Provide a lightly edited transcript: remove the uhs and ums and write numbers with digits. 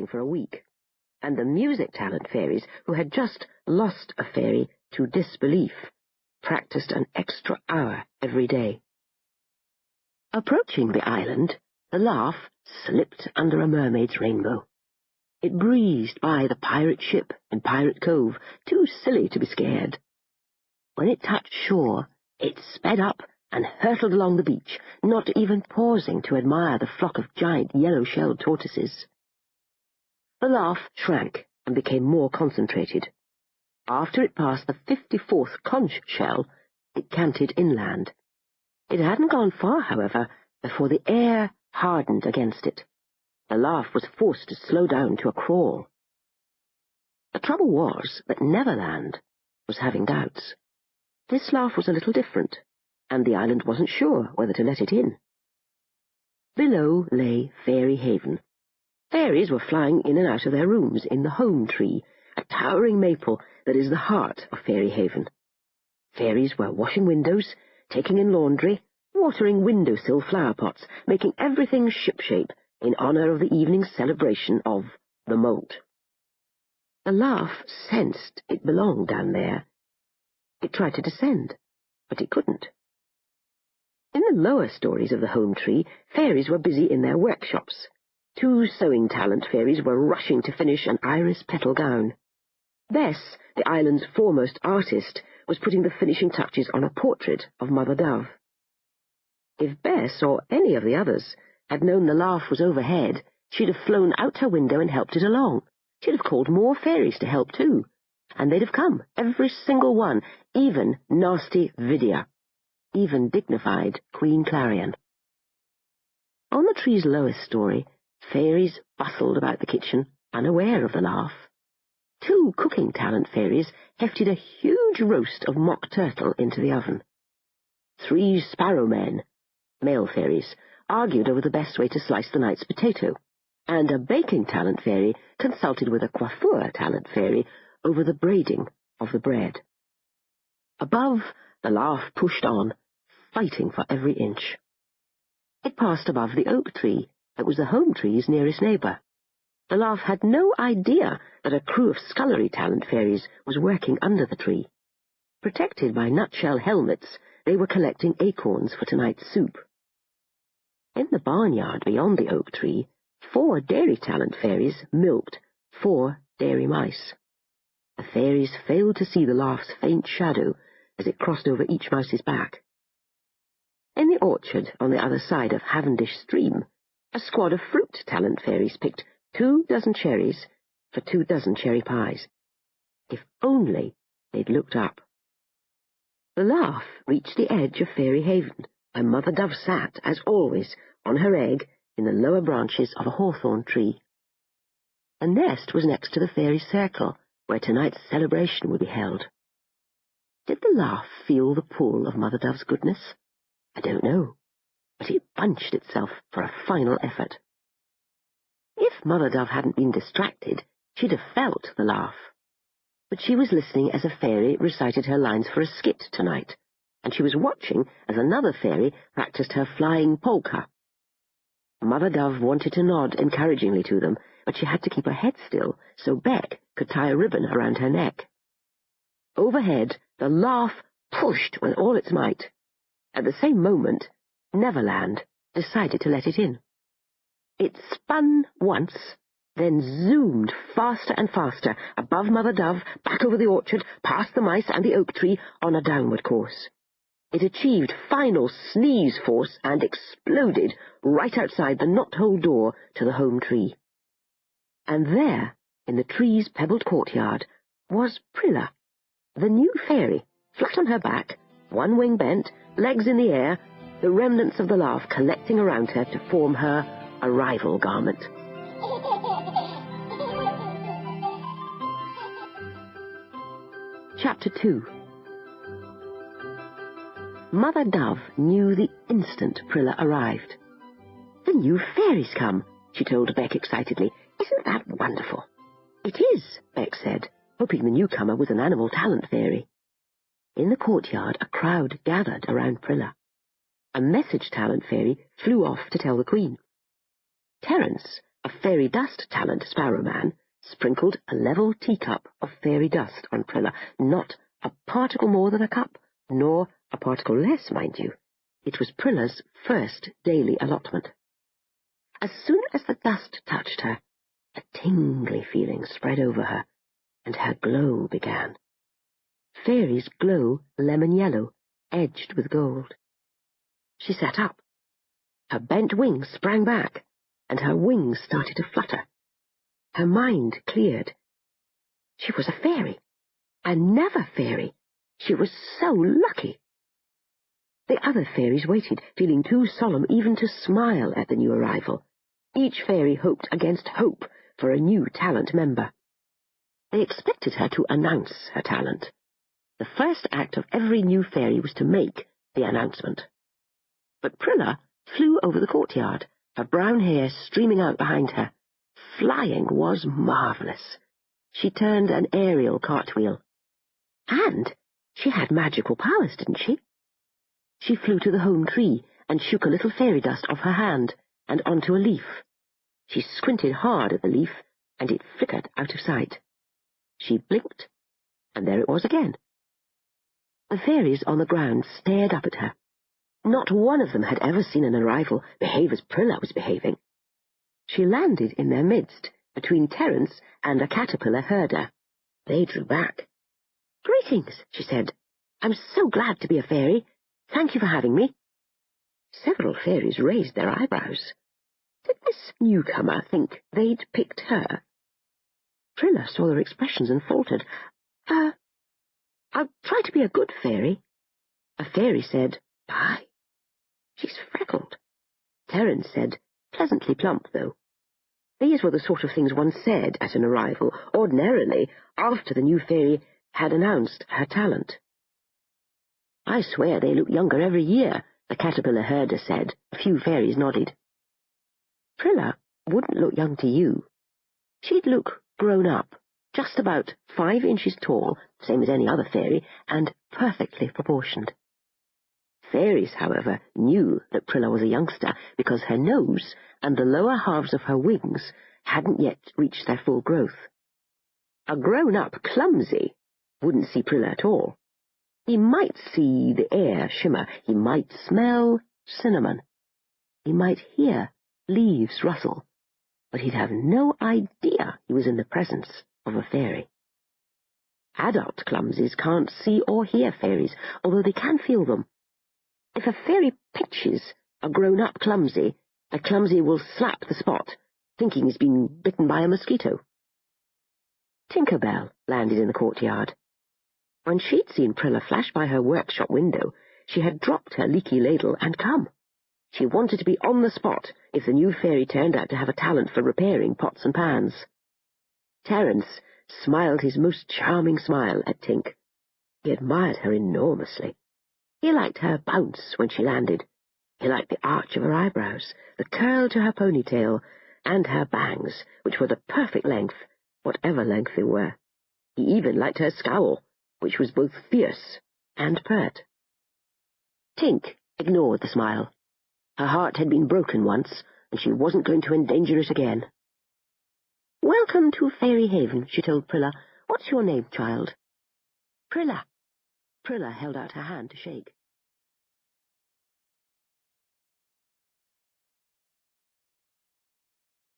for a week, and the music talent fairies, who had just lost a fairy to disbelief, practiced an extra hour every day. Approaching the island, the laugh slipped under a mermaid's rainbow. It breezed by the pirate ship in Pirate Cove, too silly to be scared. When it touched shore, it sped up and hurtled along the beach, not even pausing to admire the flock of giant yellow-shelled tortoises. The laugh shrank and became more concentrated. After it passed the 54th conch shell, it canted inland. It hadn't gone far, however, before the air hardened against it. The laugh was forced to slow down to a crawl. The trouble was that Neverland was having doubts. This laugh was a little different, and the island wasn't sure whether to let it in. Below lay Fairy Haven. Fairies were flying in and out of their rooms in the home tree, a towering maple that is the heart of Fairy Haven. Fairies were washing windows, taking in laundry, watering windowsill flower pots, making everything shipshape in honor of the evening's celebration of the moult. The laugh sensed it belonged down there. It tried to descend, but it couldn't. In the lower stories of the home tree, fairies were busy in their workshops. 2 sewing talent fairies were rushing to finish an iris petal gown. Bess, the island's foremost artist, was putting the finishing touches on a portrait of Mother Dove. If Bess, or any of the others, had known the laugh was overhead, she'd have flown out her window and helped it along. She'd have called more fairies to help too, and they'd have come, every single one, even nasty Vidya, even dignified Queen Clarion. On the tree's lowest story, fairies bustled about the kitchen, unaware of the laugh. 2 cooking talent fairies hefted a huge roast of mock turtle into the oven. 3 sparrow men, male fairies, argued over the best way to slice the night's potato, and a baking talent fairy consulted with a coiffure talent fairy over the braiding of the bread. Above, the laugh pushed on, fighting for every inch. It passed above the oak tree that was the home tree's nearest neighbour. The laugh had no idea that a crew of scullery talent fairies was working under the tree. Protected by nutshell helmets, they were collecting acorns for tonight's soup. In the barnyard beyond the oak tree, 4 dairy talent fairies milked 4 dairy mice. The fairies failed to see the laugh's faint shadow as it crossed over each mouse's back. In the orchard on the other side of Havendish Stream, a squad of fruit talent fairies picked 2 dozen cherries for 2 dozen cherry pies. If only they'd looked up. The laugh reached the edge of Fairy Haven, where Mother Dove sat, as always, on her egg in the lower branches of a hawthorn tree. The nest was next to the fairy circle, where tonight's celebration would be held. Did the laugh feel the pull of Mother Dove's goodness? I don't know, but it bunched itself for a final effort. If Mother Dove hadn't been distracted, she'd have felt the laugh. But she was listening as a fairy recited her lines for a skit tonight, and she was watching as another fairy practiced her flying polka. Mother Dove wanted to nod encouragingly to them, but she had to keep her head still so Beck could tie a ribbon around her neck. Overhead, the laugh pushed with all its might. At the same moment, Neverland decided to let it in. It spun once, then zoomed faster and faster above Mother Dove, back over the orchard, past the mice and the oak tree, on a downward course. It achieved final sneeze force and exploded right outside the knothole door to the home tree. And there, in the tree's pebbled courtyard, was Prilla, the new fairy, flat on her back, one wing bent, legs in the air, the remnants of the laugh collecting around her to form her arrival garment. Chapter 2. Mother Dove knew the instant Prilla arrived. "The new fairy's come," she told Beck excitedly. "Isn't that wonderful?" "It is," Beck said, hoping the newcomer was an animal talent fairy. In the courtyard, a crowd gathered around Prilla. A message talent fairy flew off to tell the Queen. Terence, a fairy dust talent sparrowman sprinkled a level teacup of fairy dust on Prilla, not a particle more than a cup, nor a particle less, mind you. It was Prilla's first daily allotment. As soon as the dust touched her, a tingly feeling spread over her, and her glow began. Fairies glow lemon yellow, edged with gold. She sat up. Her bent wings sprang back, and her wings started to flutter. Her mind cleared. She was a fairy, a never fairy. She was so lucky. The other fairies waited, feeling too solemn even to smile at the new arrival. Each fairy hoped against hope for a new talent member. They expected her to announce her talent. The first act of every new fairy was to make the announcement. But Prilla flew over the courtyard, her brown hair streaming out behind her. Flying was marvellous. She turned an aerial cartwheel. And she had magical powers, didn't she? She flew to the home tree and shook a little fairy dust off her hand and onto a leaf. She squinted hard at the leaf, and it flickered out of sight. She blinked, and there it was again. The fairies on the ground stared up at her. Not one of them had ever seen an arrival behave as Prilla was behaving. She landed in their midst, between Terence and a caterpillar herder. They drew back. "Greetings," she said. "I'm so glad to be a fairy. Thank you for having me." Several fairies raised their eyebrows. Did this newcomer think they'd picked her? Prilla saw their expressions and faltered. I'll try to be a good fairy." A fairy said, "Bye." "She's freckled." Terence said, "Pleasantly plump, though." These were the sort of things one said at an arrival, ordinarily after the new fairy had announced her talent. "I swear they look younger every year," the caterpillar herder said. A few fairies nodded. Prilla wouldn't look young to you. She'd look grown up, just about 5 inches tall, same as any other fairy, and perfectly proportioned. Fairies, however, knew that Prilla was a youngster because her nose and the lower halves of her wings hadn't yet reached their full growth. A grown-up Clumsy wouldn't see Prilla at all. He might see the air shimmer, he might smell cinnamon, he might hear leaves rustle, but he'd have no idea he was in the presence of a fairy. Adult Clumsies can't see or hear fairies, although they can feel them. If a fairy pinches a grown-up Clumsy, the Clumsy will slap the spot, thinking he's been bitten by a mosquito. Tinkerbell landed in the courtyard. When she'd seen Prilla flash by her workshop window, she had dropped her leaky ladle and come. She wanted to be on the spot if the new fairy turned out to have a talent for repairing pots and pans. Terence smiled his most charming smile at Tink. He admired her enormously. He liked her bounce when she landed. He liked the arch of her eyebrows, the curl to her ponytail, and her bangs, which were the perfect length, whatever length they were. He even liked her scowl, which was both fierce and pert. Tink ignored the smile. Her heart had been broken once, and she wasn't going to endanger it again. "Welcome to Fairy Haven," she told Prilla. "What's your name, child?" "Prilla." Prilla held out her hand to shake.